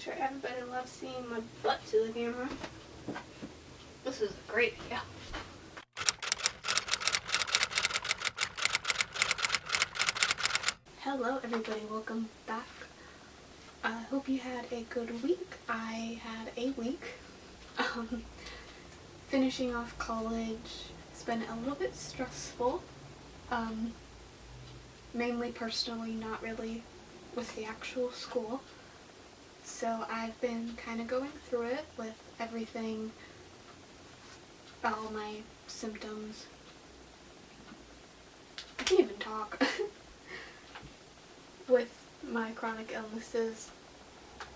sure everybody loves seeing my butt to the camera. This is a great video. Hello everybody, welcome back. I hope you had a good week. I had a week. Finishing off college. It's been a little bit stressful. Mainly personally, not really with the actual school. So I've been kind of going through it with everything, all my symptoms. I can't even talk. With my chronic illnesses,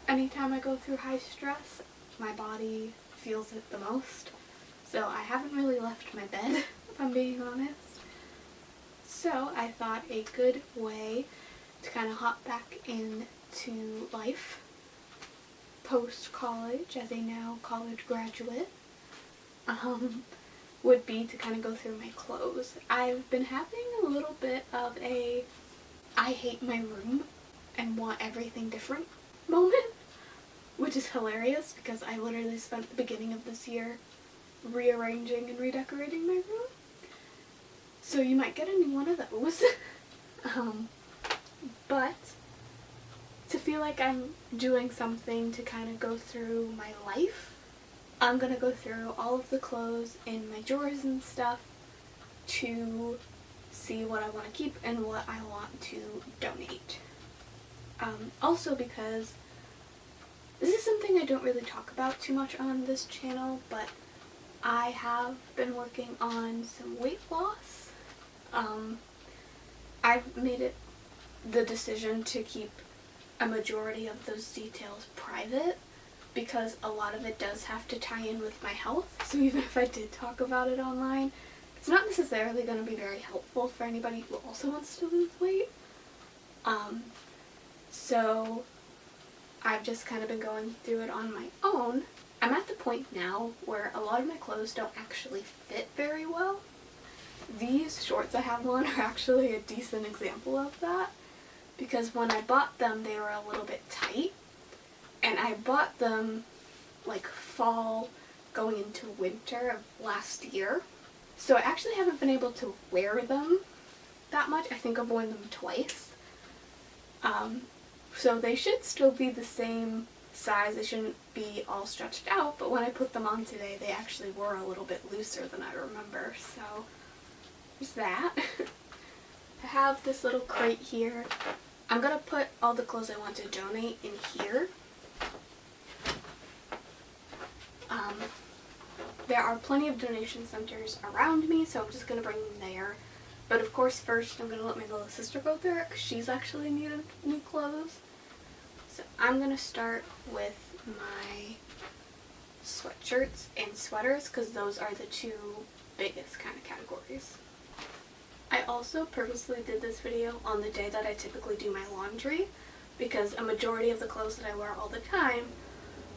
anytime I go through high stress, my body feels it the most. So I haven't really left my bed, if I'm being honest. So I thought a good way to kind of hop back into life post-college as a now college graduate would be to kind of go through my clothes. I've been having a little bit of a I hate my room and want everything different moment, which is hilarious because I literally spent the beginning of this year rearranging and redecorating my room. So you might get a new one of those. But to feel like I'm doing something to kind of go through my life, I'm going to go through all of the clothes in my drawers and stuff to see what I want to keep and what I want to donate. Also because this is something I don't really talk about too much on this channel, but I have been working on some weight loss. I've made it the decision to keep a majority of those details private because a lot of it does have to tie in with my health. So even if I did talk about it online, it's not necessarily going to be very helpful for anybody who also wants to lose weight. So I've just kind of been going through it on my own. I'm at the point now where a lot of my clothes don't actually fit very well. These shorts I have on are actually a decent example of that because when I bought them they were a little bit tight, and I bought them like fall going into winter of last year. So I actually haven't been able to wear them that much. I think I've worn them twice. So they should still be the same size. They shouldn't be all stretched out, but when I put them on today, they actually were a little bit looser than I remember. So there's that. I have this little crate here. I'm going to put all the clothes I want to donate in here. There are plenty of donation centers around me, so I'm just going to bring them there. But of course, first I'm going to let my little sister go through it because she's actually needed new clothes. So I'm going to start with my sweatshirts and sweaters because those are the two biggest kind of categories. I also purposely did this video on the day that I typically do my laundry because a majority of the clothes that I wear all the time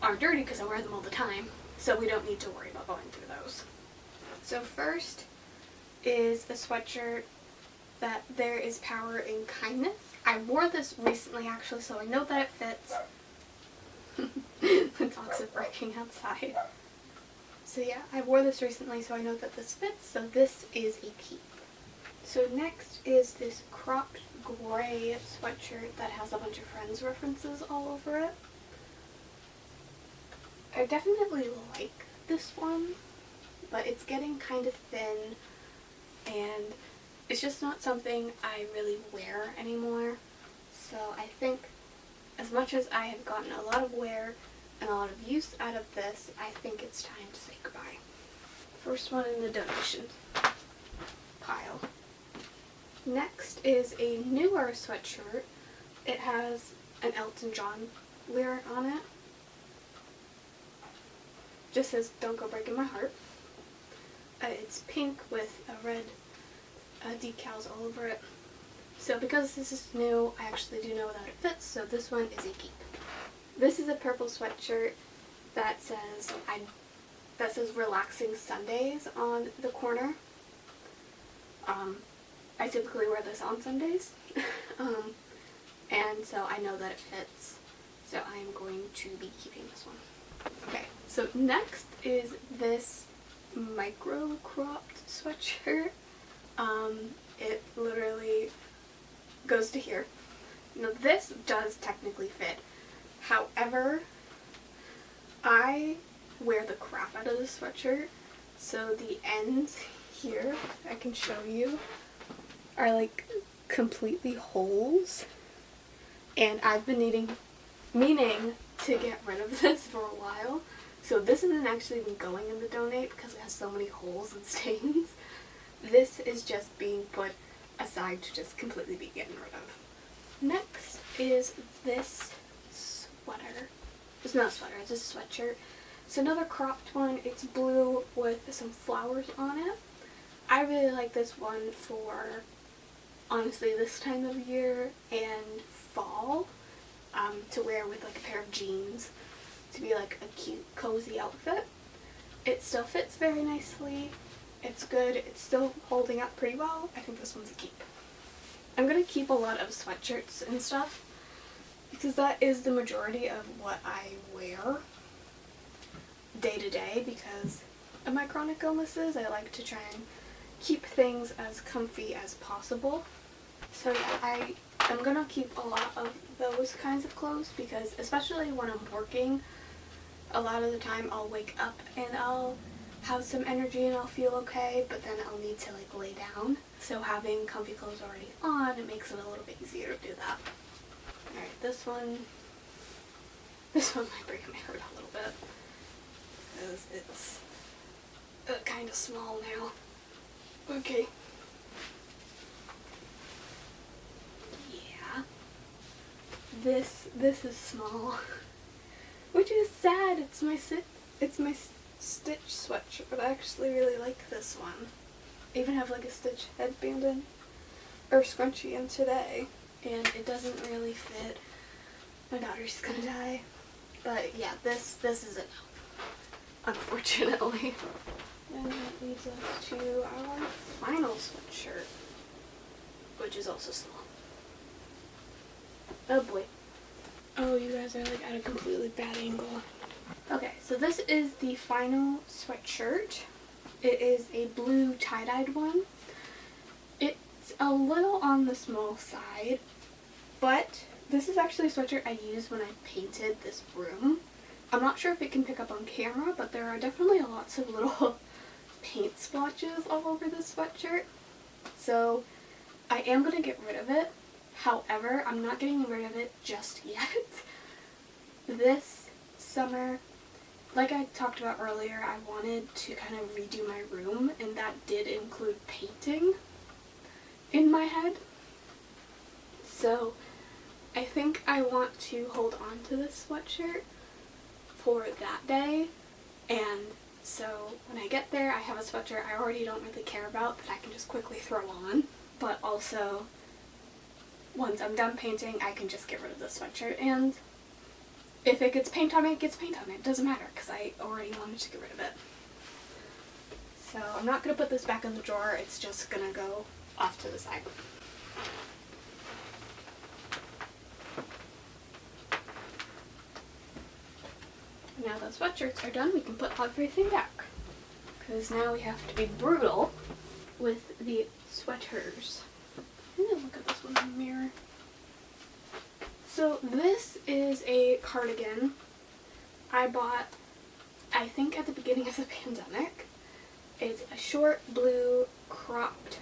are dirty because I wear them all the time. So we don't need to worry about going through those. So first is a sweatshirt that There Is Power in Kindness. I wore this recently actually, so I know that it fits. The dogs are barking outside. So yeah, I wore this recently, so I know that this fits, so this is a keep. So next is this cropped gray sweatshirt that has a bunch of Friends references all over it. I definitely like this one, but it's getting kind of thin and it's just not something I really wear anymore. So I think as much as I have gotten a lot of wear and a lot of use out of this, I think it's time to say goodbye. First one in the donation pile. Next is a newer sweatshirt. It has an Elton John lyric on it. Just says, "Don't go breaking my heart." It's pink with a red decals all over it. So because this is new, I actually do know that it fits, so this one is a keep. This is a purple sweatshirt that says Relaxing Sundays on the corner. I typically wear this on Sundays, and so I know that it fits. So I am going to be keeping this one. Okay, so next is this micro cropped sweatshirt. It literally goes to here. Now this does technically fit. However, I wear the crap out of this sweatshirt, so the ends here, I can show you, are like completely holes. And I've been meaning to get rid of this for a while. So this isn't actually even going in the donate because it has so many holes and stains. This is just being put aside to just completely be getting rid of. Next is this sweater. It's not a sweater, it's a sweatshirt. It's another cropped one. It's blue with some flowers on it. I really like this one for, honestly, this time of year and fall, to wear with like a pair of jeans to be like a cute, cozy outfit. It still fits very nicely. It's good. It's still holding up pretty well. I think this one's a keep. I'm going to keep a lot of sweatshirts and stuff because that is the majority of what I wear day to day because of my chronic illnesses. I like to try and keep things as comfy as possible. So yeah, I'm going to keep a lot of those kinds of clothes because especially when I'm working, a lot of the time I'll wake up and I'll have some energy and I'll feel okay, but then I'll need to like lay down. So having comfy clothes already on, it makes it a little bit easier to do that. Alright, this one might break my heart a little bit because it's kind of small now. Okay. Yeah. This is small, which is sad. It's my Stitch sweatshirt, but I actually really like this one. I even have like a Stitch headband in, or scrunchie in today, and it doesn't really fit. My daughter's gonna die. But yeah, this is a no, unfortunately. And that leads us to our final sweatshirt, which is also small. Oh boy. Oh, you guys are like at a completely bad angle. Okay, so this is the final sweatshirt. It is a blue tie-dyed one. It's a little on the small side, but this is actually a sweatshirt I used when I painted this room. I'm not sure if it can pick up on camera, but there are definitely lots of little paint splotches all over this sweatshirt. So I am going to get rid of it. However, I'm not getting rid of it just yet. This summer, like I talked about earlier, I wanted to kind of redo my room, and that did include painting in my head. So I think I want to hold on to this sweatshirt for that day, and so when I get there I have a sweatshirt I already don't really care about that I can just quickly throw on, but also once I'm done painting I can just get rid of the sweatshirt, and if it gets paint on it, it gets paint on it. It doesn't matter because I already wanted to get rid of it. So I'm not going to put this back in the drawer, it's just going to go off to the side. Now that sweatshirts are done, we can put everything back. Because now we have to be brutal with the sweaters. I'm going to look at this one in the mirror. So this is a cardigan I bought, I think at the beginning of the pandemic. It's a short blue cropped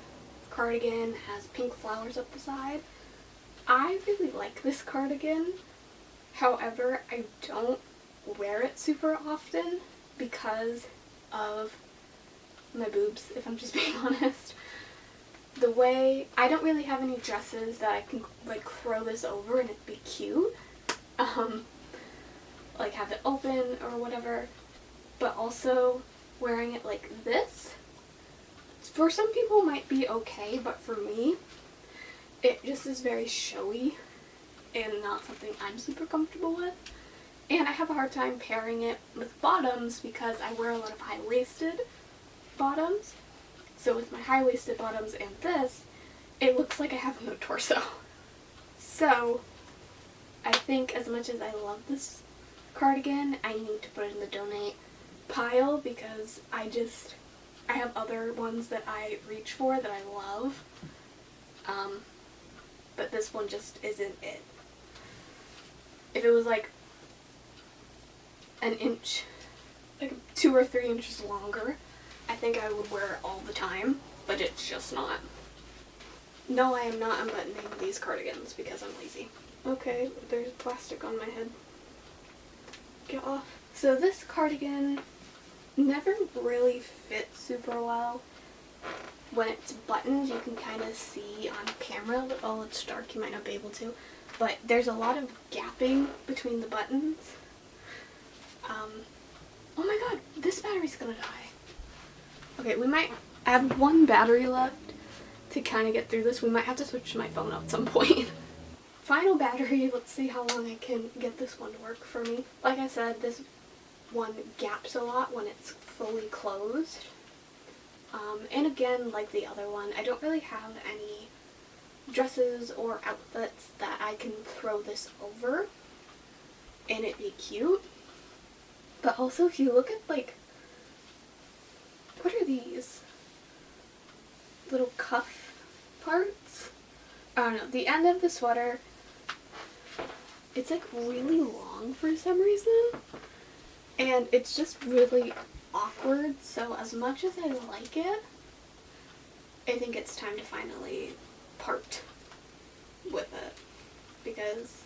cardigan, has pink flowers up the side. I really like this cardigan, however I don't wear it super often because of my boobs, if I'm just being honest. The way, I don't really have any dresses that I can like throw this over and it'd be cute. Like have it open or whatever, but also wearing it like this, for some people might be okay, but for me, it just is very showy and not something I'm super comfortable with. And I have a hard time pairing it with bottoms because I wear a lot of high-waisted bottoms. So with my high-waisted bottoms and this, it looks like I have no torso. So I think as much as I love this cardigan, I need to put it in the donate pile because I have other ones that I reach for that I love. But this one just isn't it. If it was like an inch, like 2 or 3 inches longer, I think I would wear it all the time, but it's just not. No, I am not unbuttoning these cardigans because I'm lazy. Okay, there's plastic on my head. Get off. So this cardigan never really fits super well. When it's buttoned, you can kind of see on camera. Oh, it's dark, you might not be able to. But there's a lot of gapping between the buttons. Oh my god, this battery's gonna die. Okay, I have one battery left to kind of get through this. We might have to switch to my phone at some point. Final battery, let's see how long I can get this one to work for me. Like I said, this one gaps a lot when it's fully closed. And again, like the other one, I don't really have any dresses or outfits that I can throw this over and it be cute. But also, if you look at, like, what are these? Little cuff parts? I don't know. The end of the sweater, it's like really long for some reason. And it's just really awkward. So as much as I like it, I think it's time to finally part with it. Because,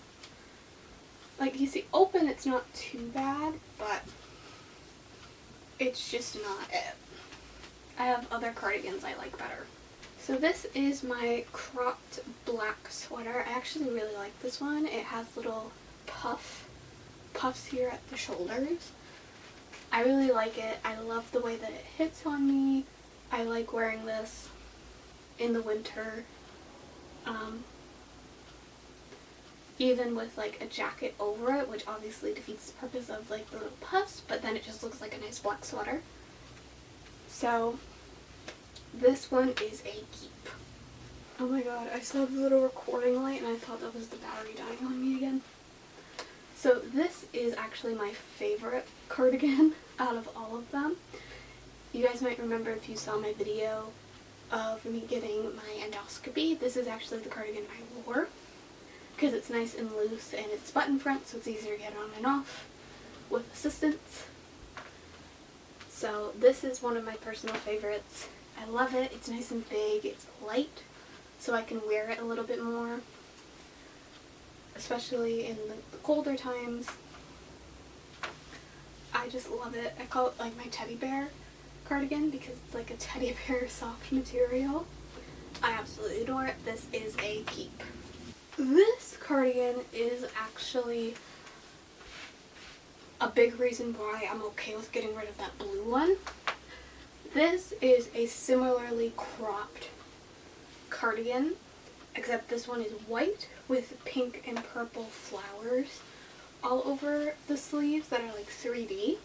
like, you see, open, it's not too bad, but it's just not it. I have other cardigans I like better. So this is my cropped black sweater. I actually really like this one. It has little puffs here at the shoulders. I really like it. I love the way that it hits on me. I like wearing this in the winter. Even with like a jacket over it, which obviously defeats the purpose of like the little puffs, but then it just looks like a nice black sweater. So this one is a keep. Oh my god, I saw the little recording light and I thought that was the battery dying on me again. So this is actually my favorite cardigan out of all of them. You guys might remember if you saw my video of me getting my endoscopy, this is actually the cardigan I wore. Because it's nice and loose and it's button front, so it's easier to get on and off with assistance. So this is one of my personal favorites. I love it. It's nice and big. It's light, so I can wear it a little bit more, especially in the colder times. I just love it. I call it like my teddy bear cardigan because it's like a teddy bear soft material. I absolutely adore it. This is a keep. This cardigan is actually a big reason why I'm okay with getting rid of that blue one. This is a similarly cropped cardigan, except this one is white with pink and purple flowers all over the sleeves that are like 3D.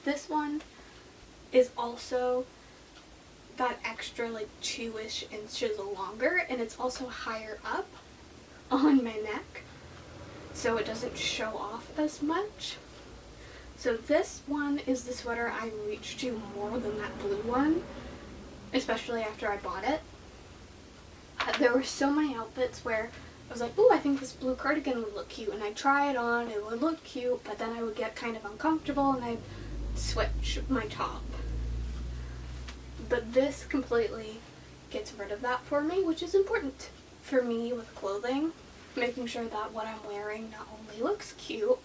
This one is also that extra like 2-ish inches longer, and it's also higher up on my neck, so it doesn't show off as much. So this one is the sweater I reach to more than that blue one, especially after I bought it. There were so many outfits where I was like, ooh, I think this blue cardigan would look cute, and I'd try it on, it would look cute, but then I would get kind of uncomfortable and I'd switch my top. But this completely gets rid of that for me, which is important for me with clothing, making sure that what I'm wearing not only looks cute,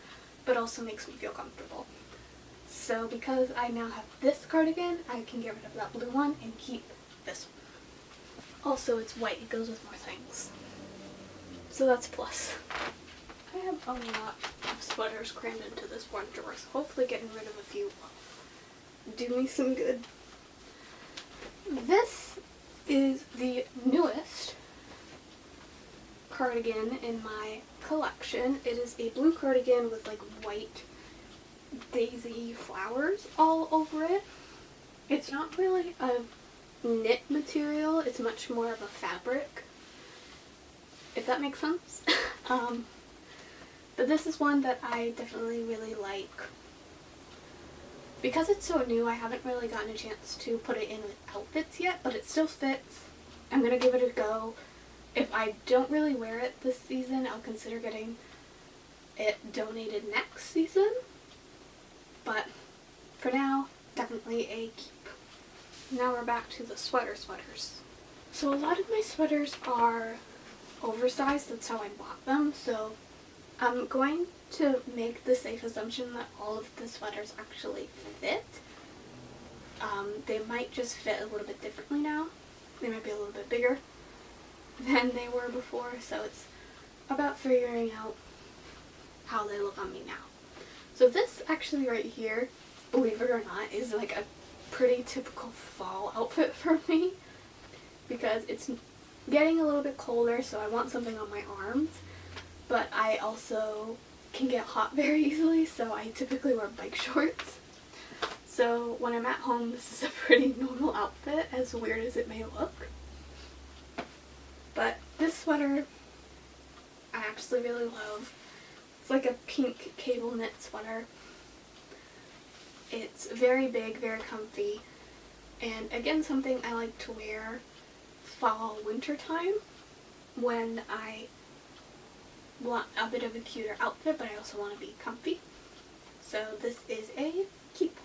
but also makes me feel comfortable. So because I now have this cardigan, I can get rid of that blue one and keep this one. Also, it's white, it goes with more things. So that's a plus. I have a lot of sweaters crammed into this one drawer, so hopefully getting rid of a few will do me some good. This is the newest cardigan in my collection. It is a blue cardigan with like white daisy flowers all over it. It's not really a knit material, it's much more of a fabric. if that makes sense. But this is one that I definitely really like. Because it's so new, I haven't really gotten a chance to put it in with outfits yet, but it still fits. I'm going to give it a go. If I don't really wear it this season, I'll consider getting it donated next season. But for now, definitely a keep. Now we're back to the sweaters. So a lot of my sweaters are oversized, that's how I bought them, so I'm going to make the safe assumption that all of the sweaters actually fit. They might just fit a little bit differently now. They might be a little bit bigger than they were before, so it's about figuring out how they look on me now. So this actually right here, believe it or not, is like a pretty typical fall outfit for me because it's getting a little bit colder, so I want something on my arms, but I also can get hot very easily, so I typically wear bike shorts. So when I'm at home, this is a pretty normal outfit, as weird as it may look. But this sweater I absolutely really love. It's like a pink cable knit sweater. It's very big, very comfy, and again something I like to wear fall, winter time when I want a bit of a cuter outfit but I also want to be comfy. So this is a keep.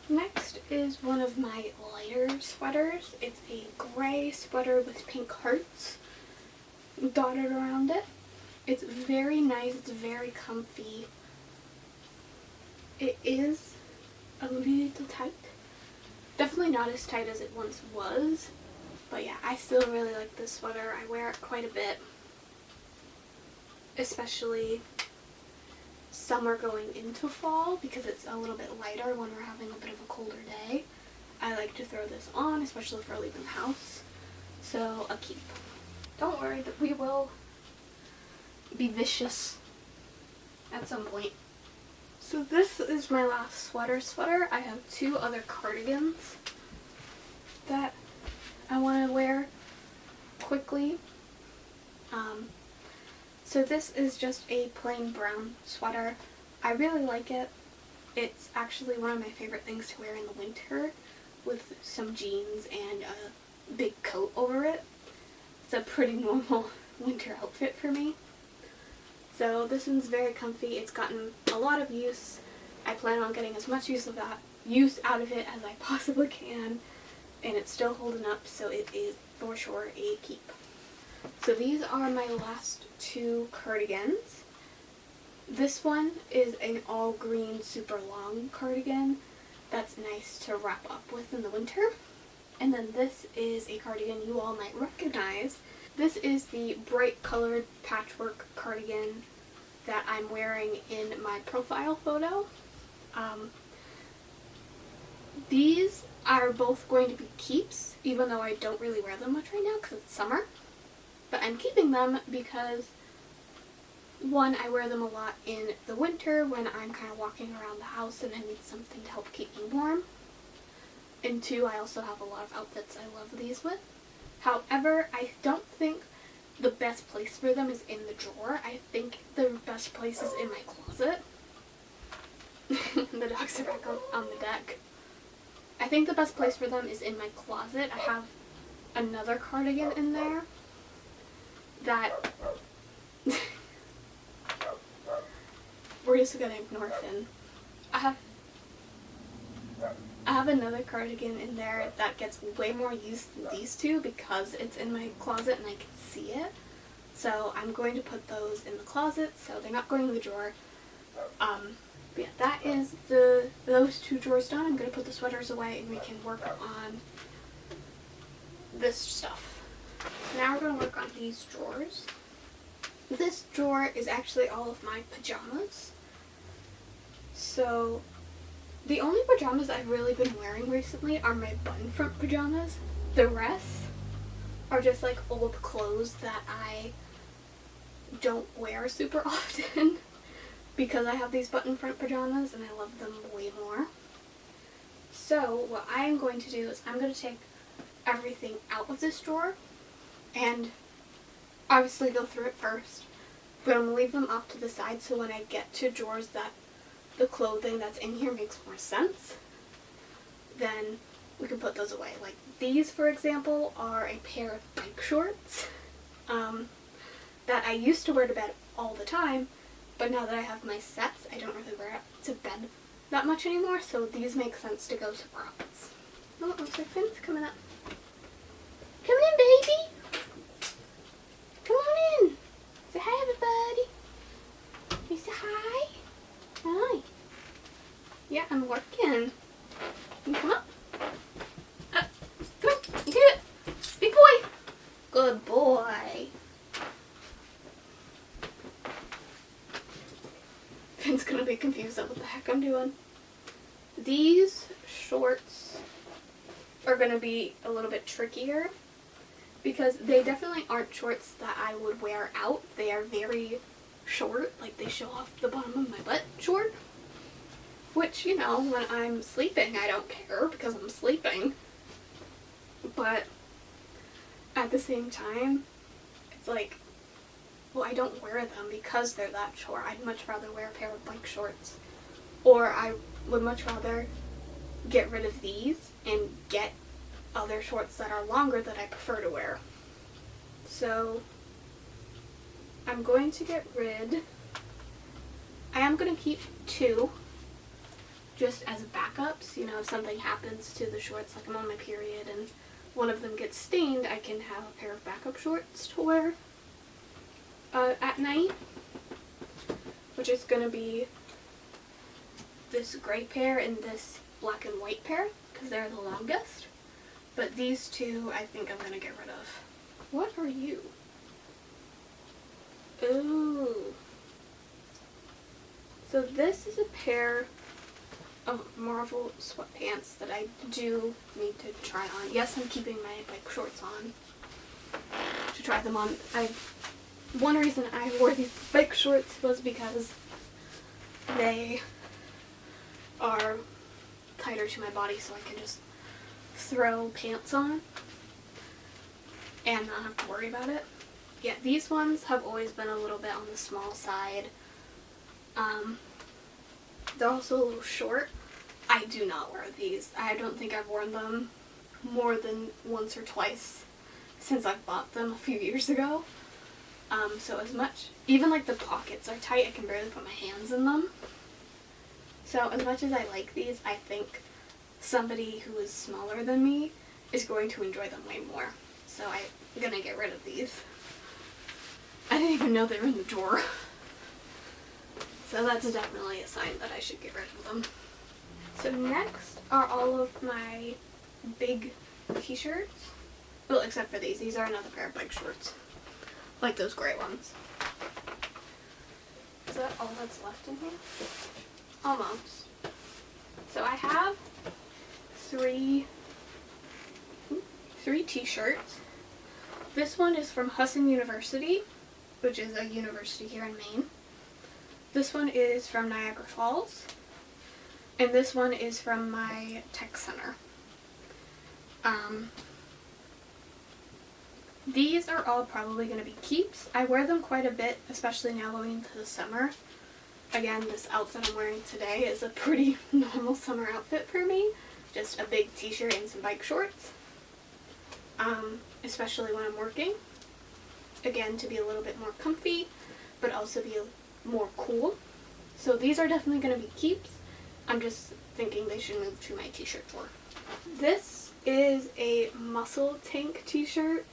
Next is one of my lighter sweaters. It's a gray sweater with pink hearts dotted around it. It's very nice, it's very comfy. It is a little tight. Definitely not as tight as it once was. But yeah, I still really like this sweater. I wear it quite a bit. Especially summer going into fall because it's a little bit lighter when we're having a bit of a colder day. I like to throw this on, especially for leaving the house. So a keep. Don't worry, that we will be vicious at some point. So this is my last sweater. I have two other cardigans that I want to wear quickly. So this is just a plain brown sweater. I really like it. It's actually one of my favorite things to wear in the winter with some jeans and a big coat over it. It's a pretty normal winter outfit for me. So this one's very comfy. It's gotten a lot of use. I plan on getting as much use out of it as I possibly can, and it's still holding up, so it is for sure a keep. So these are my last two cardigans. This one is an all green super long cardigan that's nice to wrap up with in the winter. And then this is a cardigan you all might recognize. This is the bright colored patchwork cardigan that I'm wearing in my profile photo. These are both going to be keeps, even though I don't really wear them much right now because it's summer. But I'm keeping them because, one, I wear them a lot in the winter when I'm kind of walking around the house and I need something to help keep me warm. And two, I also have a lot of outfits I love these with. However, I don't think the best place for them is in the drawer. I think the best place is in my closet. The dogs are back on the deck. I think the best place for them is in my closet. I have another cardigan in there that we're just gonna ignore Finn. I have another cardigan in there that gets way more use than these two because it's in my closet and I can see it. So I'm going to put those in the closet, so they're not going in the drawer. But yeah, that is those two drawers done. I'm going to put the sweaters away and we can work on this stuff. Now we're going to work on these drawers. This drawer is actually all of my pajamas. So the only pajamas I've really been wearing recently are my button front pajamas. The rest are just like old clothes that I don't wear super often because I have these button front pajamas and I love them way more. So what I am going to do is I'm going to take everything out of this drawer and obviously go through it first, but I'm going to leave them off to the side so when I get to drawers that the clothing that's in here makes more sense, then we can put those away. Like these, for example, are a pair of bike shorts that I used to wear to bed all the time, but now that I have my sets, I don't really wear it to bed that much anymore, so these make sense to go somewhere else. Oh, it looks like Finn's coming up. Come in, baby! Come on in! Say hi, everybody! You say hi? Hi. Yeah, I'm working. You come up. Up. Come on, you can do it! Big boy! Good boy! Finn's gonna be confused at what the heck I'm doing. These shorts are gonna be a little bit trickier because they definitely aren't shorts that I would wear out. They are very short, like they show off the bottom of my butt short. Which, you know, when I'm sleeping I don't care because I'm sleeping. But at the same time, it's like, well, I don't wear them because they're that short. I'd much rather wear a pair of bike shorts. Or I would much rather get rid of these and get other shorts that are longer that I prefer to wear. So I'm going to get rid, I am going to keep two just as backups. You know, if something happens to the shorts, like I'm on my period and one of them gets stained, I can have a pair of backup shorts to wear at night, which is going to be this gray pair and this black and white pair because they're the longest. But these two I think I'm going to get rid of. What are you? Ooh. So this is a pair of Marvel sweatpants that I do need to try on. Yes, I'm keeping my bike shorts on to try them on. One reason I wore these bike shorts was because they are tighter to my body, so I can just throw pants on and not have to worry about it. Yeah, these ones have always been a little bit on the small side. They're also a little short. I do not wear these. I don't think I've worn them more than once or twice since I bought them a few years ago. So as much, even like the pockets are tight, I can barely put my hands in them. So as much as I like these, I think somebody who is smaller than me is going to enjoy them way more. So I'm gonna get rid of these. I didn't even know they were in the drawer. So that's definitely a sign that I should get rid of them. So next are all of my big t-shirts. Well, except for these. These are another pair of bike shorts. Like those gray ones. Is that all that's left in here? Almost. So I have three t-shirts. This one is from Husson University, which is a university here in Maine. This one is from Niagara Falls. And this one is from my tech center. These are all probably going to be keeps. I wear them quite a bit, especially now going into the summer. Again, this outfit I'm wearing today is a pretty normal summer outfit for me. Just a big t-shirt and some bike shorts. Especially when I'm working. Again, to be a little bit more comfy, but also be more cool. So these are definitely going to be keeps. I'm just thinking they should move to my t-shirt drawer. This is a Muscle Tank t-shirt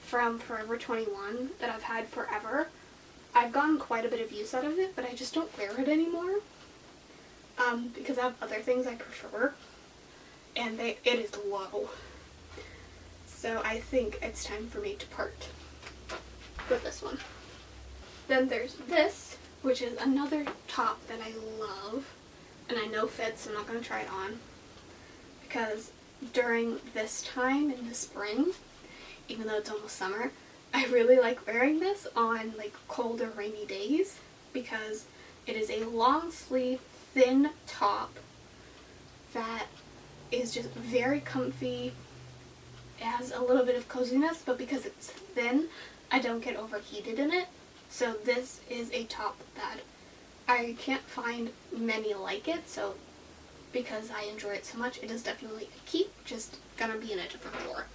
from Forever 21 that I've had forever. I've gotten quite a bit of use out of it, but I just don't wear it anymore because I have other things I prefer, and it is low. So I think it's time for me to part with this one. Then there's this, which is another top that I love, and I know fits, so I'm not going to try it on, because during this time in the spring, even though it's almost summer, I really like wearing this on like cold or rainy days because it is a long sleeve, thin top that is just very comfy. It has a little bit of coziness, but because it's thin, I don't get overheated in it. So this is a top that I can't find many like it, so because I enjoy it so much, it is definitely a keep, just gonna be in a different drawer.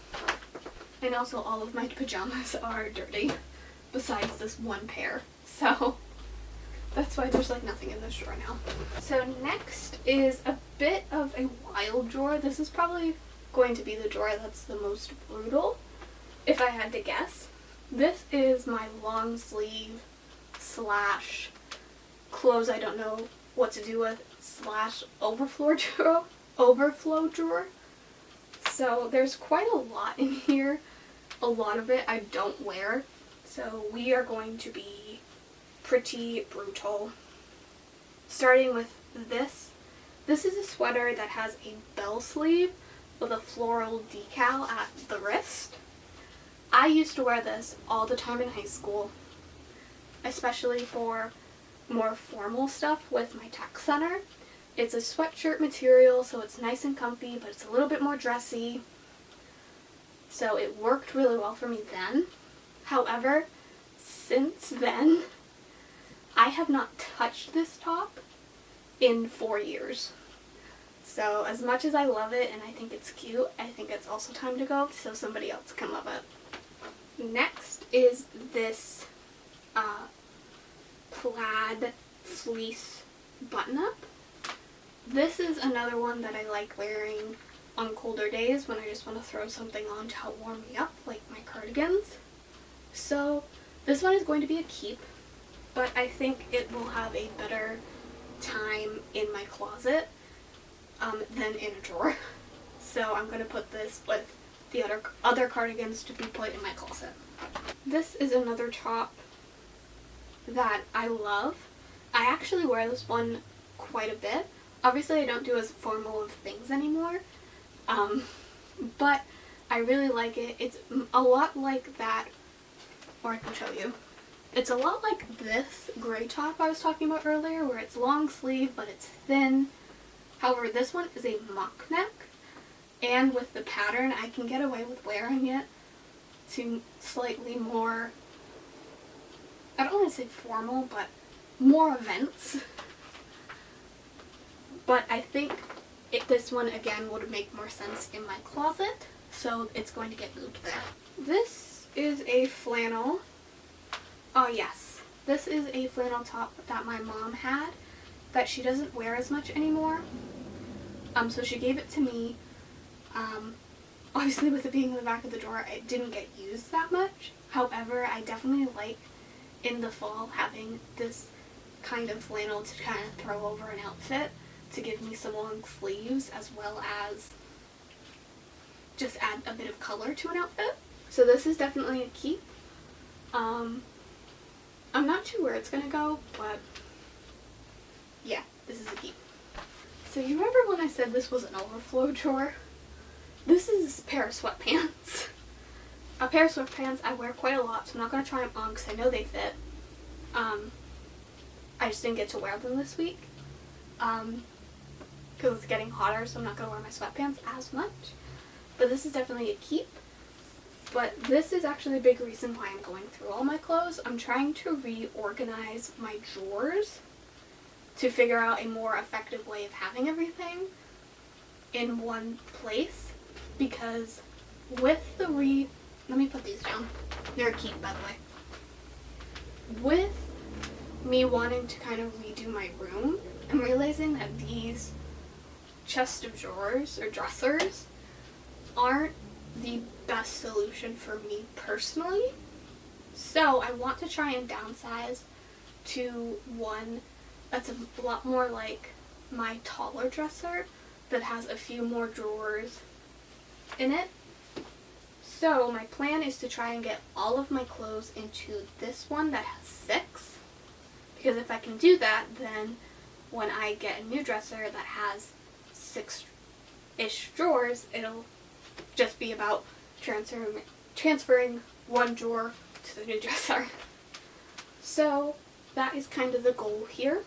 And also all of my pajamas are dirty, besides this one pair, so that's why there's like nothing in this drawer now. So next is a bit of a wild drawer. This is probably going to be the drawer that's the most brutal, if I had to guess. This is my long sleeve slash clothes I don't know what to do with slash overflow drawer. So there's quite a lot in here. A lot of it I don't wear. So we are going to be pretty brutal. Starting with this. This is a sweater that has a bell sleeve with a floral decal at the wrist. I used to wear this all the time in high school, especially for more formal stuff with my tech center. It's a sweatshirt material, so it's nice and comfy, but it's a little bit more dressy. So it worked really well for me then. However, since then, I have not touched this top in 4 years. So as much as I love it and I think it's cute, I think it's also time to go so somebody else can love it. Next is this plaid fleece button-up. This is another one that I like wearing on colder days when I just want to throw something on to help warm me up, like my cardigans. So this one is going to be a keep, but I think it will have a better time in my closet than in a drawer. So I'm going to put this with the other cardigans to be put in my closet. This is another top that I love. I actually wear this one quite a bit. Obviously I don't do as formal of things anymore, but I really like it. It's a lot like that, or I can show you. It's a lot like this gray top I was talking about earlier, where it's long sleeve but it's thin. However, this one is a mock neck, and with the pattern I can get away with wearing it to slightly more, I don't want to say formal, but more events. But I think this one again would make more sense in my closet, so it's going to get moved there. This is a flannel. Oh yes, this is a flannel top that my mom had that she doesn't wear as much anymore. So she gave it to me. Obviously with it being in the back of the drawer, it didn't get used that much. However, I definitely like in the fall having this kind of flannel to kind of throw over an outfit to give me some long sleeves, as well as just add a bit of color to an outfit. So this is definitely a keep. I'm not sure where it's gonna go, but yeah, this is a keep. So you remember when I said this was an overflow drawer? This is a pair of sweatpants. A pair of sweatpants I wear quite a lot, so I'm not going to try them on because I know they fit. I just didn't get to wear them this week because it's getting hotter, so I'm not going to wear my sweatpants as much. But this is definitely a keep. But this is actually a big reason why I'm going through all my clothes. I'm trying to reorganize my drawers to figure out a more effective way of having everything in one place, because with the let me put these down. They're a keep, by the way. With me wanting to kind of redo my room, I'm realizing that these chest of drawers or dressers aren't the best solution for me personally. So I want to try and downsize to one that's a lot more like my taller dresser that has a few more drawers in it. So my plan is to try and get all of my clothes into this one that has 6, because if I can do that, then when I get a new dresser that has 6-ish drawers, it'll just be about transferring one drawer to the new dresser. So that is kind of the goal here.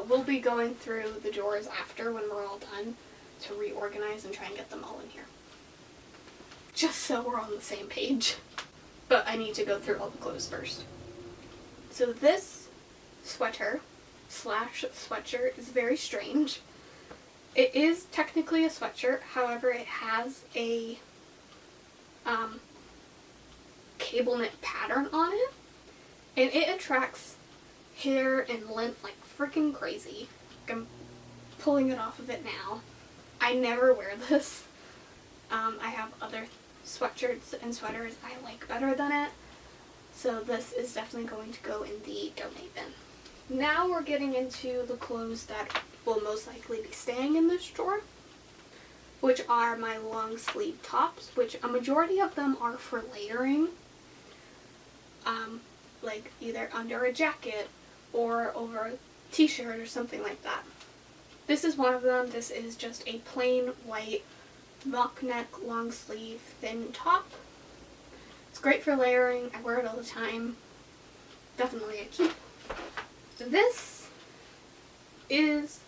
We'll be going through the drawers after when we're all done to reorganize and try and get them all in here, just so we're on the same page. but I need to go through all the clothes first. So this sweater slash sweatshirt is very strange. It is technically a sweatshirt, however it has a cable knit pattern on it, and it attracts hair and lint like freaking crazy. I'm pulling it off of it now. I never wear this. I have other sweatshirts and sweaters I like better than it, so this is definitely going to go in the donate bin. Now we're getting into the clothes that will most likely be staying in this drawer, which are my long sleeve tops, which a majority of them are for layering, like either under a jacket or over a t-shirt or something like that. This is one of them. This is just a plain white mock neck long sleeve thin top. It's great for layering. I wear it all the time. Definitely a keep. This is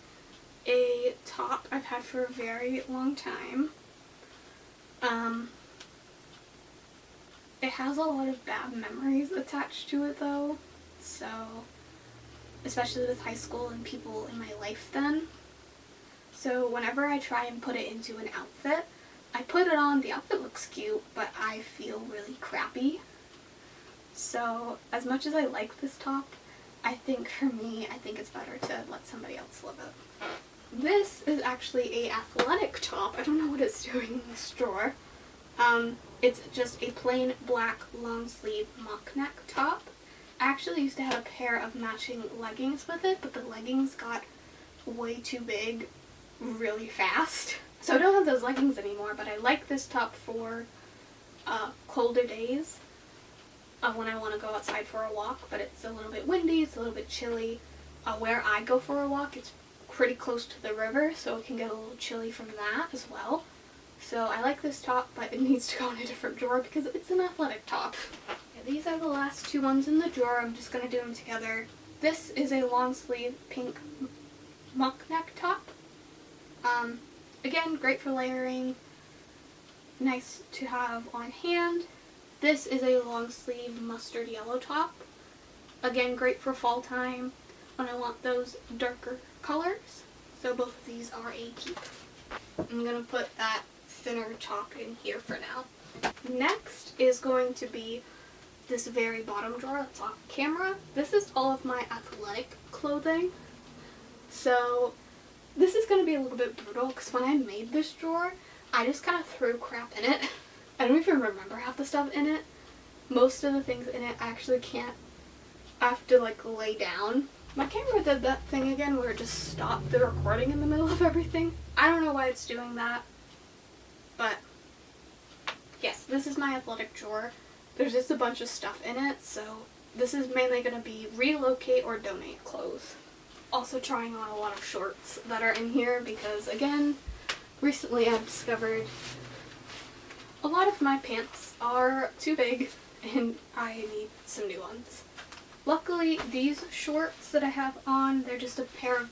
a top I've had for a very long time. It has a lot of bad memories attached to it though, so especially with high school and people in my life then. So whenever I try and put it into an outfit, I put it on, the outfit looks cute, but I feel really crappy. So as much as I like this top, I think for me, I think it's better to let somebody else live it. This is actually a athletic top. I don't know what it's doing in this drawer. It's just a plain black long sleeve mock neck top. I actually used to have a pair of matching leggings with it, but the leggings got way too big really fast. So I don't have those leggings anymore, but I like this top for colder days when I want to go outside for a walk, but it's a little bit windy, it's a little bit chilly. Where I go for a walk, it's pretty close to the river, so it can get a little chilly from that as well. So I like this top, but it needs to go in a different drawer because it's an athletic top. Yeah, these are the last two ones in the drawer. I'm just going to do them together. This is a long sleeve pink mock neck top. Again, great for layering. Nice to have on hand. This is a long sleeve mustard yellow top. Again, great for fall time when I want those darker colors. So both of these are a keep. I'm going to put that thinner top in here for now. Next is going to be this very bottom drawer that's off camera. This is all of my athletic clothing. So this is going to be a little bit brutal because when I made this drawer, I just kind of threw crap in it. I don't even remember half the stuff in it. Most of the things in it I actually can't. I have to like lay down. My camera did that thing again where it just stopped the recording in the middle of everything. I don't know why it's doing that. But yes, this is my athletic drawer. There's just a bunch of stuff in it, so this is mainly going to be relocate or donate clothes. Also trying on a lot of shorts that are in here because, again, recently I've discovered a lot of my pants are too big and I need some new ones. Luckily, these shorts that I have on, they're just a pair of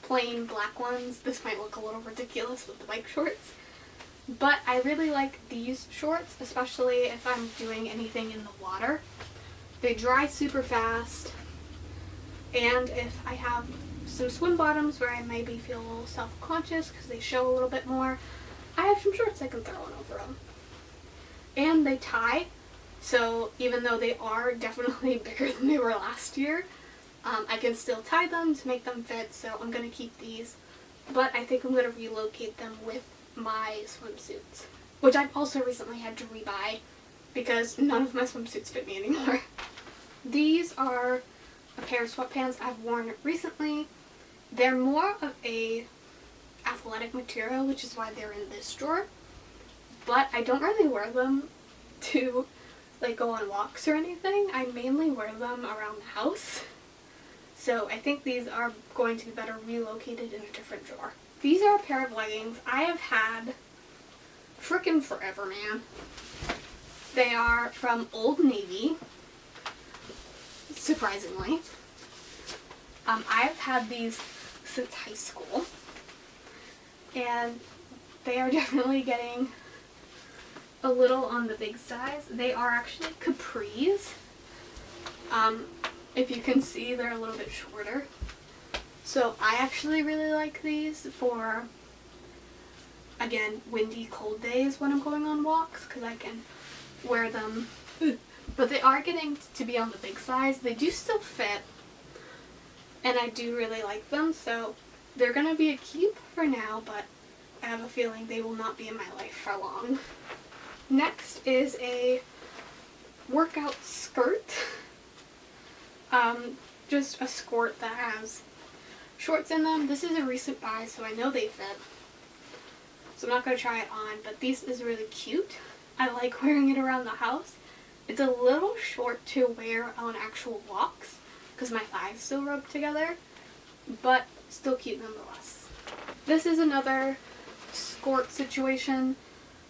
plain black ones. This might look a little ridiculous with the bike shorts. But I really like these shorts, especially if I'm doing anything in the water. They dry super fast. And if I have some swim bottoms where I maybe feel a little self-conscious because they show a little bit more, I have some shorts I can throw on over them. And they tie, so even though they are definitely bigger than they were last year, I can still tie them to make them fit, so I'm going to keep these. But I think I'm going to relocate them with my swimsuits, which I've also recently had to rebuy because none of my swimsuits fit me anymore. These are a pair of sweatpants I've worn recently. They're more of a athletic material, which is why they're in this drawer, but I don't really wear them to like go on walks or anything. I mainly wear them around the house, so I think these are going to be better relocated in a different drawer. These are a pair of leggings I have had frickin' forever, man. They are from Old Navy, surprisingly. I've had these since high school, and they are definitely getting a little on the big size. They are actually capris. If you can see, they're a little bit shorter. So I actually really like these for, again, windy, cold days when I'm going on walks, because I can wear them. But they are getting to be on the big size. They do still fit, and I do really like them, so they're going to be a keep for now, but I have a feeling they will not be in my life for long. Next is a workout skirt. Just a skirt that has shorts in them. This is a recent buy, so I know they fit. So I'm not going to try it on, but this is really cute. I like wearing it around the house. It's a little short to wear on actual walks because my thighs still rub together, but still cute nonetheless. This is another skirt situation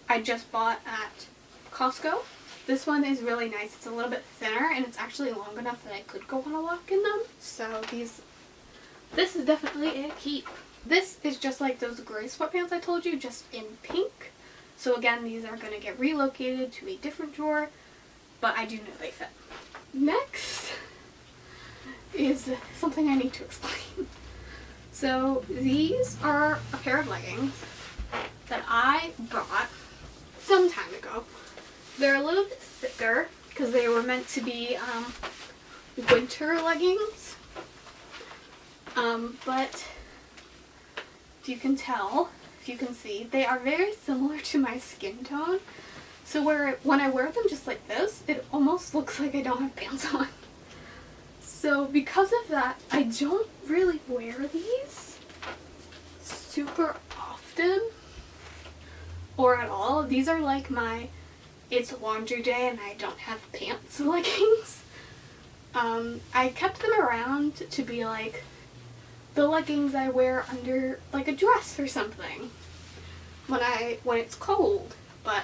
I just bought at Costco. This one is really nice. It's a little bit thinner and it's actually long enough that I could go on a walk in them. So this is definitely a keep. This is just like those gray sweatpants I told you, just in pink. So again, these are going to get relocated to a different drawer, but I do know they fit. Next is something I need to explain. So these are a pair of leggings that I bought some time ago. They're a little bit thicker because they were meant to be winter leggings. But if you can tell, if you can see, they are very similar to my skin tone. So when I wear them just like this, it almost looks like I don't have pants on. So because of that, I don't really wear these super often or at all. These are like my it's laundry day and I don't have pants leggings. I kept them around to be like the leggings I wear under like a dress or something when it's cold, but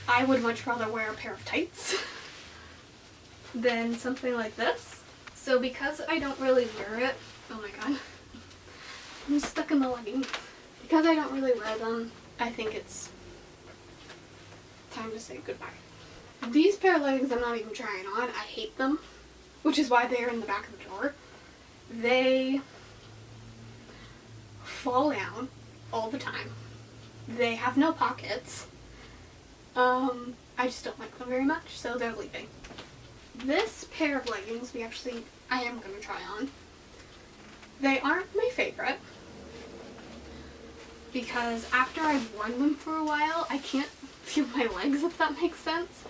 I would much rather wear a pair of tights than something like this. So because I don't really wear it, oh my god, I'm stuck in the leggings. Because I don't really wear them, I think it's time to say goodbye. These pair of leggings I'm not even trying on. I hate them, which is why they are in the back of the drawer. They fall down all the time. They have no pockets. I just don't like them very much, so they're leaving. This pair of leggings I am going to try on. They aren't my favorite because after I've worn them for a while, I can't feel my legs, if that makes sense.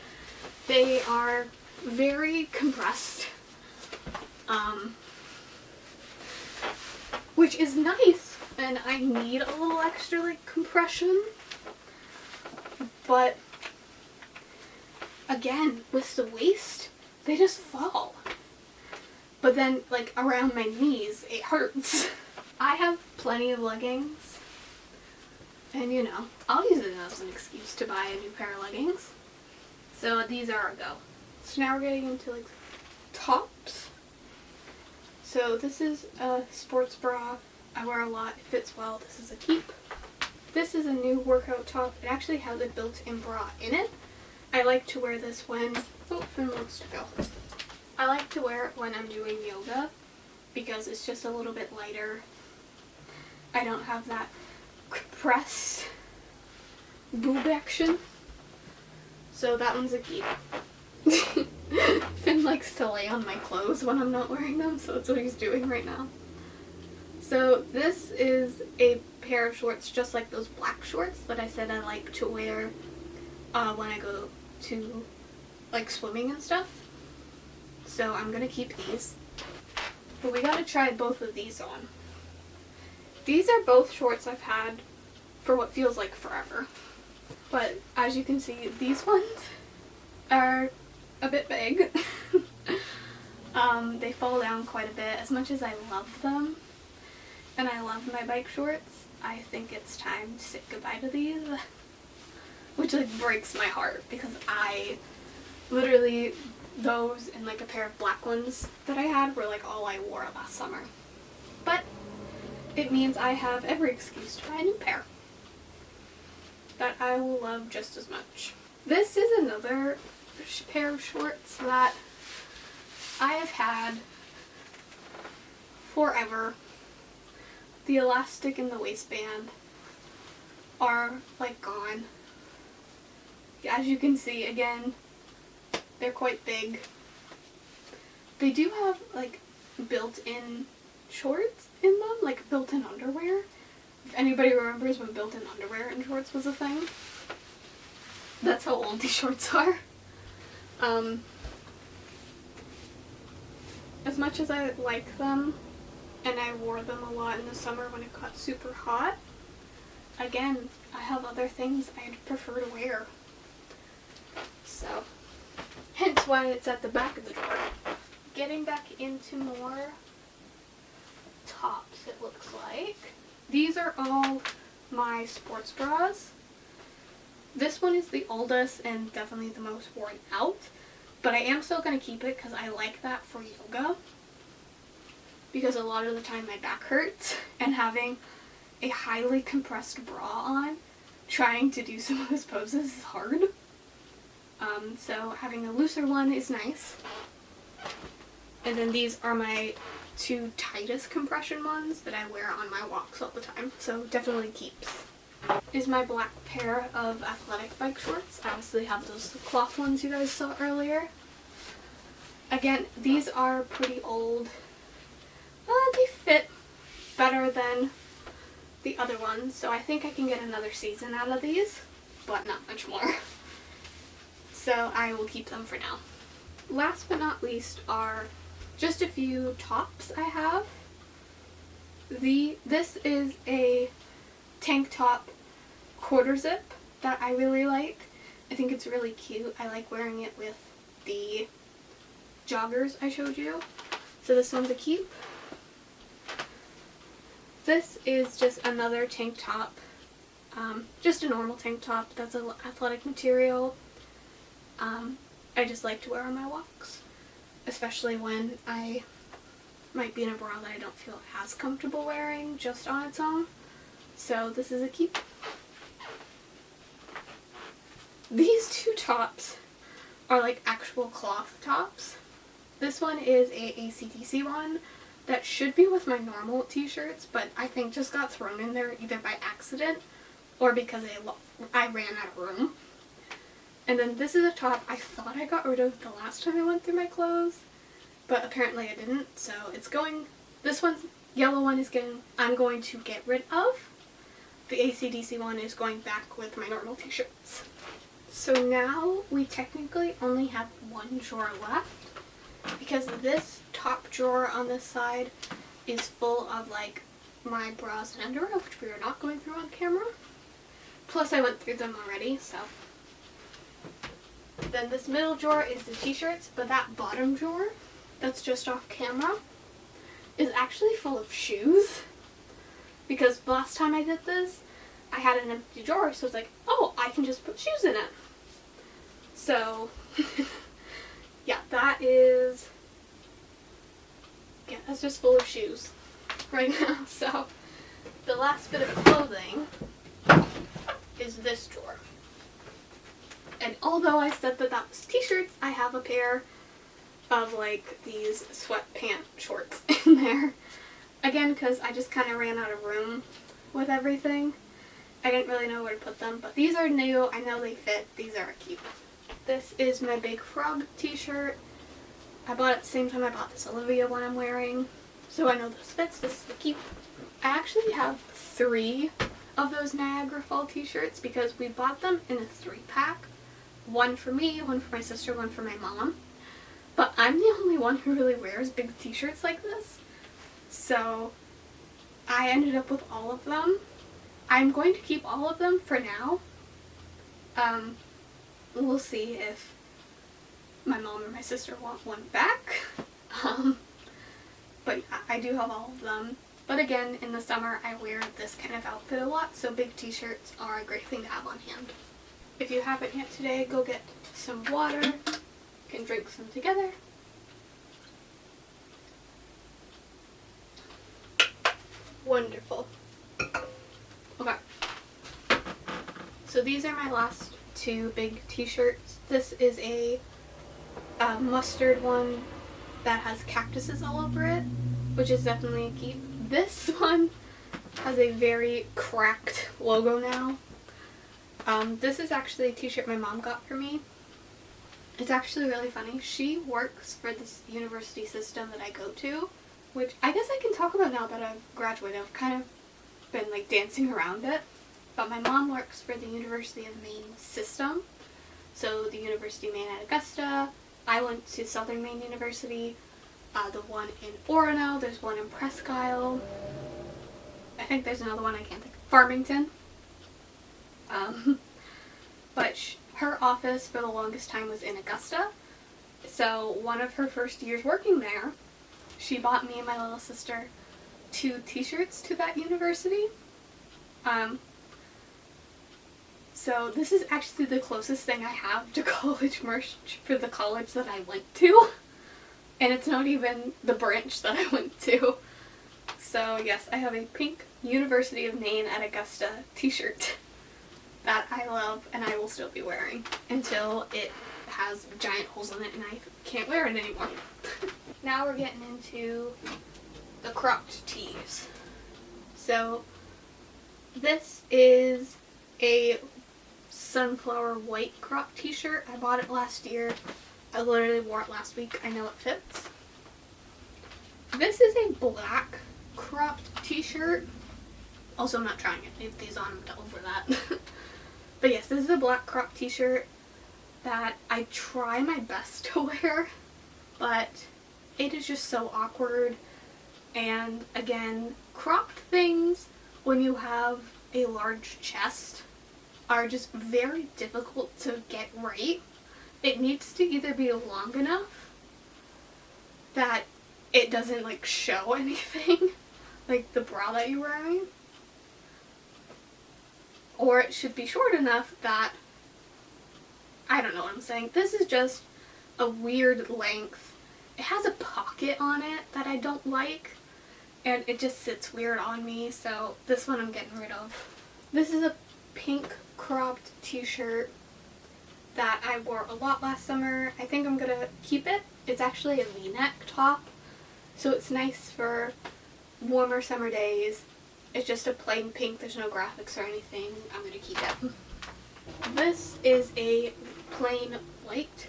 They are very compressed, which is nice, and I need a little extra like compression, but again, with the waist, they just fall. But then, like, around my knees, it hurts. I have plenty of leggings, and you know, I'll use it as an excuse to buy a new pair of leggings. So these are a go. So now we're getting into like tops. So this is a sports bra. I wear a lot. It fits well. This is a keep. This is a new workout top. It actually has a built-in bra in it. I like to wear this when Finn wants to go. I like to wear it when I'm doing yoga because it's just a little bit lighter. I don't have that compressed boob action. So that one's a keep. Finn likes to lay on my clothes when I'm not wearing them, so that's what he's doing right now. So this is a pair of shorts just like those black shorts that I said I like to wear when I go to like swimming and stuff. So I'm gonna keep these. But we gotta try both of these on. These are both shorts I've had for what feels like forever. But as you can see, these ones are a bit big. They fall down quite a bit. As much as I love them, and I love my bike shorts, I think it's time to say goodbye to these. Which like breaks my heart because I literally, those and like a pair of black ones that I had were like all I wore last summer. But it means I have every excuse to buy a new pair. that I will love just as much. This is another pair of shorts that I have had forever. The elastic and the waistband are like gone. As you can see, again, they're quite big. They do have like built-in shorts in them, like built-in underwear. If anybody remembers when built-in underwear in shorts was a thing. That's how old these shorts are. As much as I like them, and I wore them a lot in the summer when it got super hot, again, I have other things I'd prefer to wear. So, hence why it's at the back of the drawer. Getting back into more tops, it looks like. These are all my sports bras. This one is the oldest and definitely the most worn out, but I am still going to keep it because I like that for yoga. Because a lot of the time my back hurts, and having a highly compressed bra on, trying to do some of those poses is hard. So having a looser one is nice. And then these are my two tightest compression ones that I wear on my walks all the time, so definitely keeps. Is my black pair of athletic bike shorts. I obviously have those cloth ones you guys saw earlier. Again, these are pretty old. They fit better than the other ones, so I think I can get another season out of these, but not much more. So I will keep them for now. Last but not least are just a few tops I have. This is a tank top quarter zip that I really like. I think it's really cute. I like wearing it with the joggers I showed you. So this one's a keep. This is just another tank top. Just a normal tank top that's an athletic material. I just like to wear on my walks, especially when I might be in a bra that I don't feel as comfortable wearing just on its own. So this is a keep. These two tops are like actual cloth tops. This one is a AC/DC one that should be with my normal t-shirts, but I think just got thrown in there either by accident or because I ran out of room. And then this is a top I thought I got rid of the last time I went through my clothes, but apparently I didn't, so it's going, this one, yellow one is getting, I'm going to get rid of. The AC/DC one is going back with my normal t-shirts. So now we technically only have one drawer left, because this top drawer on this side is full of like my bras and underwear, which we are not going through on camera. Plus I went through them already, so. Then this middle drawer is the t-shirts, but that bottom drawer that's just off camera is actually full of shoes. Because last time I did this, I had an empty drawer, so it's like, oh, I can just put shoes in it. So, yeah, that's just full of shoes right now. So, the last bit of clothing is this drawer. And although I said that that was t-shirts, I have a pair of like these sweatpant shorts in there. Again, because I just kind of ran out of room with everything. I didn't really know where to put them, but these are new. I know they fit. These are cute. This is my Big Frog t-shirt. I bought it at the same time I bought this Olivia one I'm wearing. So I know this fits. This is the keep. I actually have 3 of those Niagara Fall t-shirts because we bought them in a 3-pack. One for me, one for my sister, one for my mom. But I'm the only one who really wears big t-shirts like this. So I ended up with all of them. I'm going to keep all of them for now. We'll see if my mom or my sister want one back. But yeah, I do have all of them. But again, in the summer I wear this kind of outfit a lot, so big t-shirts are a great thing to have on hand. If you haven't yet today, go get some water. You can drink some together. Wonderful. Okay. So these are my last two big t-shirts. This is a mustard one that has cactuses all over it, which is definitely a keep. This one has a very cracked logo now. This is actually a t-shirt my mom got for me. It's actually really funny. She works for this university system that I go to, which I guess I can talk about now that I've graduated. I've kind of been like dancing around it. But my mom works for the University of Maine system. So the University of Maine at Augusta. I went to Southern Maine University. The one in Orono. There's one in Presque Isle. I think there's another one I can't think of. Farmington. But her office for the longest time was in Augusta. So one of her first years working there, she bought me and my little sister 2 t-shirts to that university. So this is actually the closest thing I have to college merch for the college that I went to. And it's not even the branch that I went to. So yes, I have a pink University of Maine at Augusta t-shirt that I love and I will still be wearing until it has giant holes in it and I can't wear it anymore. Now we're getting into the cropped tees. So this is a sunflower white crop t-shirt. I bought it last year. I literally wore it last week. I know it fits. This is a black cropped t-shirt. Also, I'm not trying it. Leave these on over that. But yes, this is a black cropped t-shirt that I try my best to wear, but it is just so awkward. And again, cropped things when you have a large chest are just very difficult to get right. It needs to either be long enough that it doesn't like show anything, like the bra that you're wearing, or it should be short enough that, I don't know what I'm saying. This is just a weird length. It has a pocket on it that I don't like, and it just sits weird on me, so this one I'm getting rid of. This is a pink cropped t-shirt that I wore a lot last summer. I think I'm gonna keep it. It's actually a V-neck top, so it's nice for warmer summer days. It's just a plain pink, there's no graphics or anything. I'm gonna keep it. This is a plain white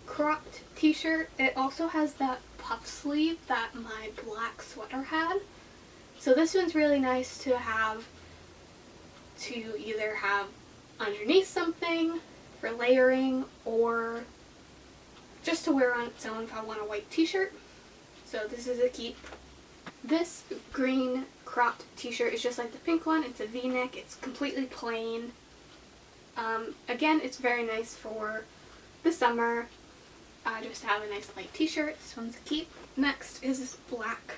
cropped t-shirt. It also has that puff sleeve that my black sweater had. So this one's really nice to have, to either have underneath something for layering or just to wear on its own if I want a white t-shirt. So this is a keep. This green cropped t-shirt is just like the pink one. It's a V-neck. It's completely plain. Again, it's very nice for the summer. Just to have a nice light t-shirt. This one's a keep. Next is this black.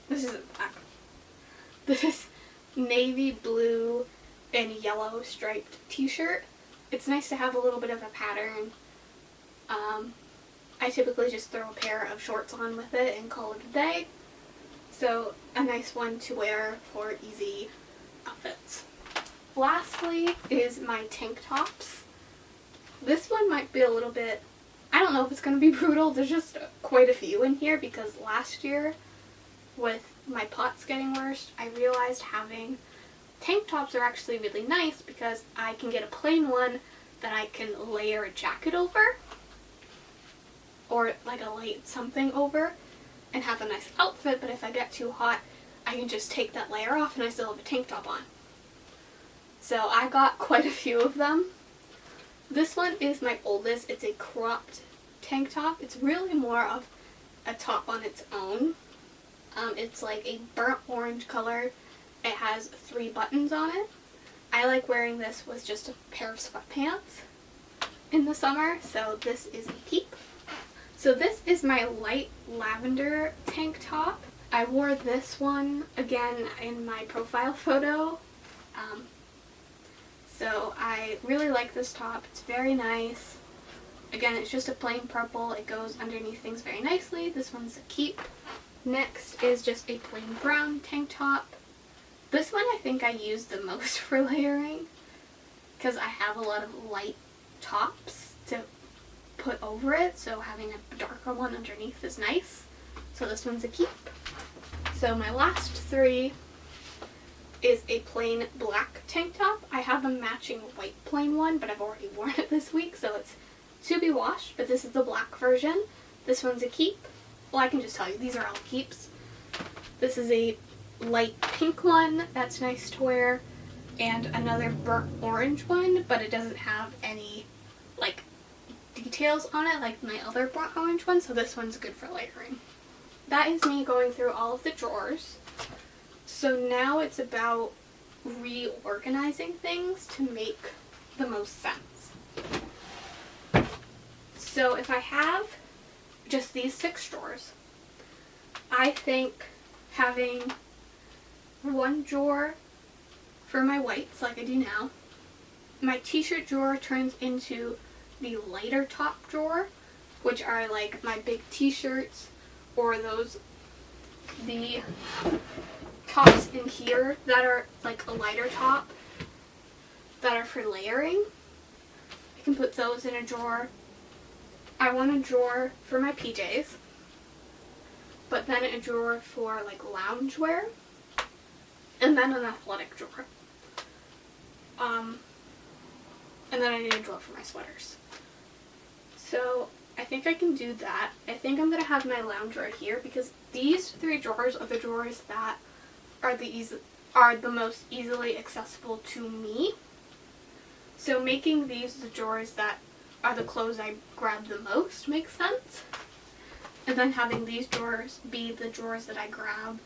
This isn't black. This is navy blue and yellow striped t-shirt. It's nice to have a little bit of a pattern. I typically just throw a pair of shorts on with it and call it a day. So a nice one to wear for easy outfits. Lastly is my tank tops. This one might be a little bit, I don't know if it's going to be brutal. There's just quite a few in here because last year with my POTS getting worse, I realized having tank tops are actually really nice because I can get a plain one that I can layer a jacket over or like a light something over and have a nice outfit, but if I get too hot, I can just take that layer off and I still have a tank top on. So I got quite a few of them. This one is my oldest. It's a cropped tank top. It's really more of a top on its own. It's like a burnt orange color. It has 3 buttons on it. I like wearing this with just a pair of sweatpants in the summer, so this is a keep. So this is my light lavender tank top. I wore this one again in my profile photo. So I really like this top. It's very nice. Again, it's just a plain purple. It goes underneath things very nicely. This one's a keep. Next is just a plain brown tank top. This one I think I use the most for layering. because I have a lot of light tops to put over it, so having a darker one underneath is nice. So this one's a keep. So my last three is a plain black tank top. I have a matching white plain one, but I've already worn it this week, so it's to be washed, but this is the black version. This one's a keep. Well, I can just tell you, these are all keeps. This is a light pink one that's nice to wear, and another burnt orange one, but it doesn't have any like details on it like my other burnt orange one, so this one's good for layering. That is me going through all of the drawers. So now it's about reorganizing things to make the most sense. So if I have just these 6 drawers, I think having one drawer for my whites like I do now. My t-shirt drawer turns into the lighter top drawer, which are like my big t-shirts, or the tops in here that are like a lighter top that are for layering. I can put those in a drawer. I want a drawer for my PJs, but then a drawer for like loungewear, and then an athletic drawer. And then I need a drawer for my sweaters. So I think I can do that. I think I'm going to have my lounge right here, because these 3 drawers are the drawers that are the most easily accessible to me. So making these the drawers that are the clothes I grab the most makes sense. And then having these drawers be the drawers that I grab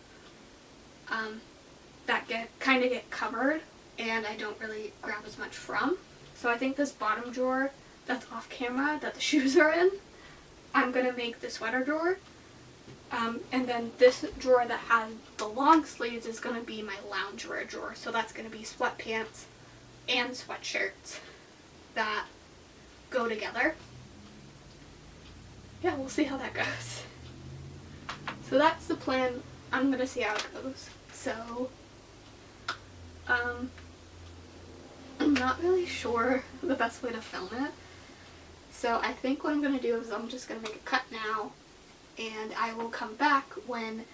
that kind of get covered and I don't really grab as much from. So I think this bottom drawer that's off camera that the shoes are in, I'm going to make the sweater drawer. And then this drawer that has the long sleeves is going to be my loungewear drawer. So that's going to be sweatpants and sweatshirts that go together. Yeah, we'll see how that goes. So that's the plan. I'm going to see how it goes. So, I'm not really sure the best way to film it. So I think what I'm going to do is I'm just going to make a cut now, and I will come back when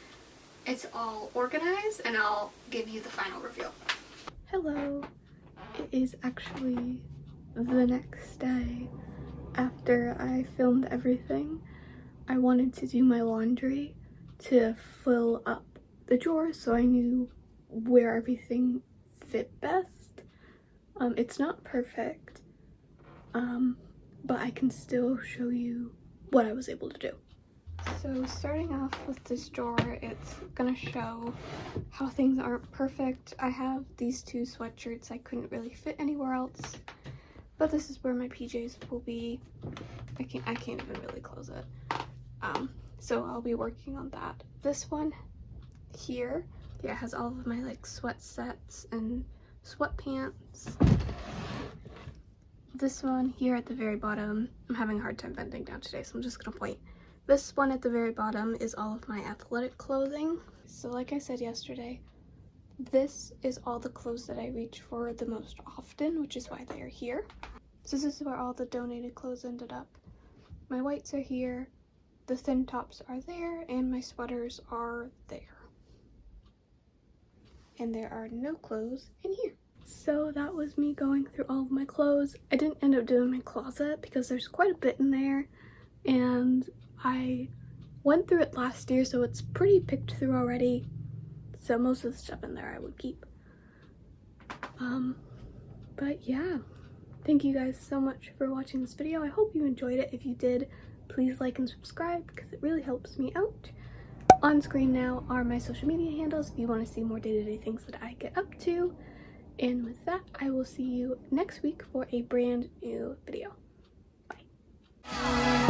it's all organized and I'll give you the final reveal. Hello. It is actually the next day after I filmed everything. I wanted to do my laundry to fill up the drawers so I knew where everything fit best. It's not perfect, but I can still show you what I was able to do. So starting off with this drawer, it's gonna show how things aren't perfect. I have these 2 sweatshirts I couldn't really fit anywhere else, but this is where my PJs will be. I can't even really close it. So I'll be working on that. This one here, yeah, has all of my like sweat sets and sweatpants. This one here at the very bottom, I'm having a hard time bending down today, so I'm just gonna point. This one at the very bottom is all of my athletic clothing. So like I said yesterday, this is all the clothes that I reach for the most often, which is why they are here. So this is where all the donated clothes ended up. My whites are here, the thin tops are there, and my sweaters are there. And there are no clothes in here. So that was me going through all of my clothes. I didn't end up doing my closet because there's quite a bit in there, and I went through it last year, so it's pretty picked through already. So most of the stuff in there I would keep. But yeah, thank you guys so much for watching this video. I hope you enjoyed it. If you did, please like and subscribe because it really helps me out. On screen now are my social media handles if you want to see more day-to-day things that I get up to. And with that, I will see you next week for a brand new video. Bye.